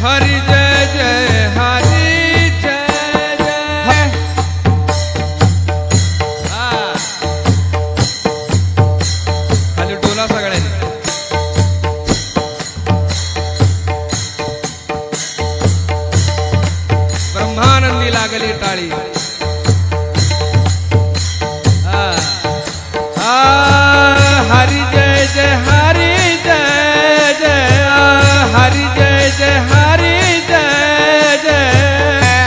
हरि जय जय हरि जय जय। खाली डोला सगळ्यांनी। ब्रह्मानंदी लागली टाळी। हरि जय जय हरि जय जय। हरि जय जय हरि जय जय।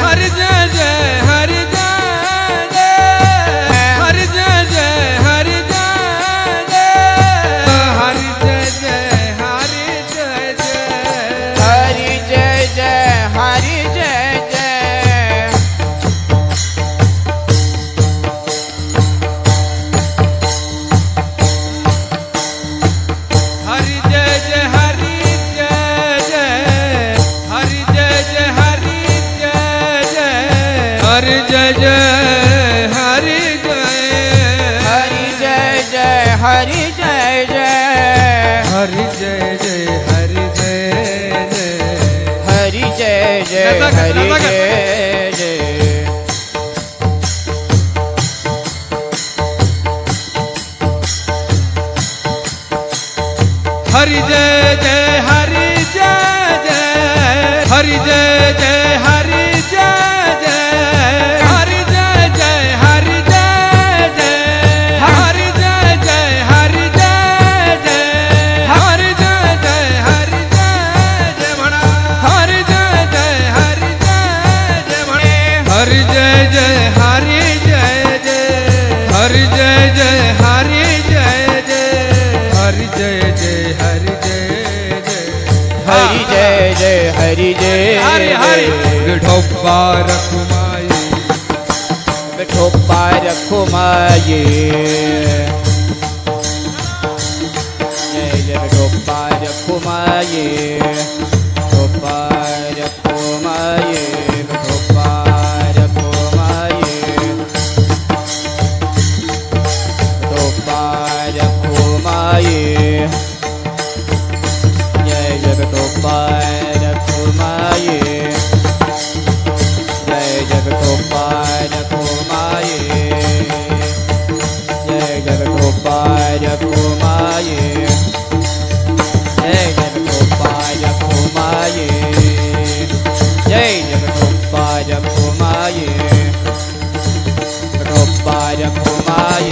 हरि जय जय हरि जय जय। हरि जय जय हरि जय जय। हरि जय जय हरि जय जय। हरि जय जय हरि जय जय। हरि जय जय हरि जय जय। हरि जय जय हरि जय जय। हरि जय जय हरि जय। हरि जय जय हरि जय जय। हरि जय जय हरि जय जय। हरि जय जय हरि जय जय। हरि जय जय हरि जय जय। हरि जय जय हरि जय जय। हरि जय जय हरि जय जय। हरि जय जय हरि जय जय। हरि जय जय हरि जय जय म्हणा। हरि जय जय हरि जय जय म्हणे। हरि जय जय हरि जय जय। हरि जय जय हरि जय जय। हरि जय जय हरि जय जय। हरि जय जय हरि जय हरि हरि जय। विठोबा रखुमाई। विठोबा रखुमाई। जय जय विठोबा रखुमाई। विठोबा रखुमाई। विठोबा रखुमाई। विठोबा रखुमाई। जय जय विठोबा रखुमाई। जय जय विठोबा रखुमाई। जय जय विठोबा रखुमाई। जय जय विठोबा रखुमाई। जय जय विठोबा रखुमाई। विठोबा रखुमाई।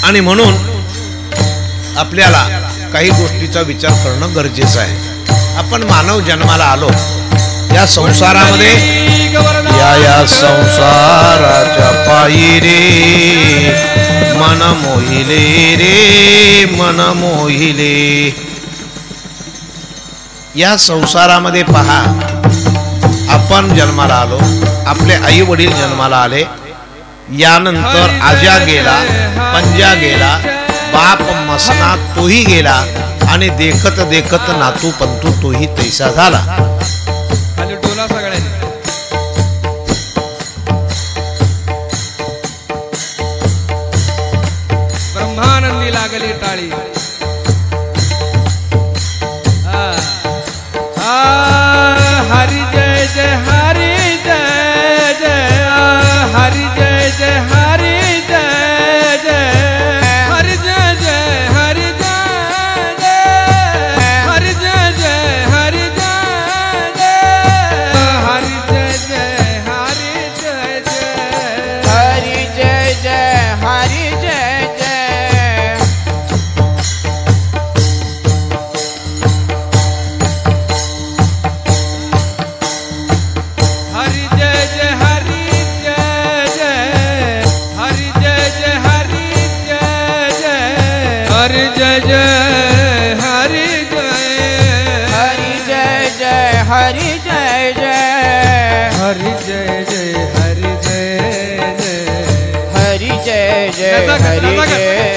आणि म्हणून आपल्याला काही गोष्टीचा विचार करणं गरजेचं आहे. आपण मानव जन्माला आलो या संसारामध्ये, या संसाराच्या पायी रे मन मोहिले रे मन मोहिले. या संसारामध्ये पहा, आपण जन्माला आलो, आपले आई वडील जन्माला आले, यानंतर आजा गेला, पंजा गेला, बाप मसना तोही गेला, आणि देखत देखत नातू पंतू तोही तैसा झाला. खाली डोला सगळ्यांनी. ब्रह्मानंदी लागली टाळी. हरी जय जय हरी जय जय हरी जय जय हरी जय जय हरी जय जय हरी जय जय हरी जय जय हरी जय जय हरी जय जय हरी जय जय हरि जय जय हरि जय जय हरि जय जय हरि जय जय हरि जय जय हरि जय जय हरि जय जय हरि जय हरि जय जय हरि जय जय हरि जय जय हरि जय जय हरि जय जय हरि जय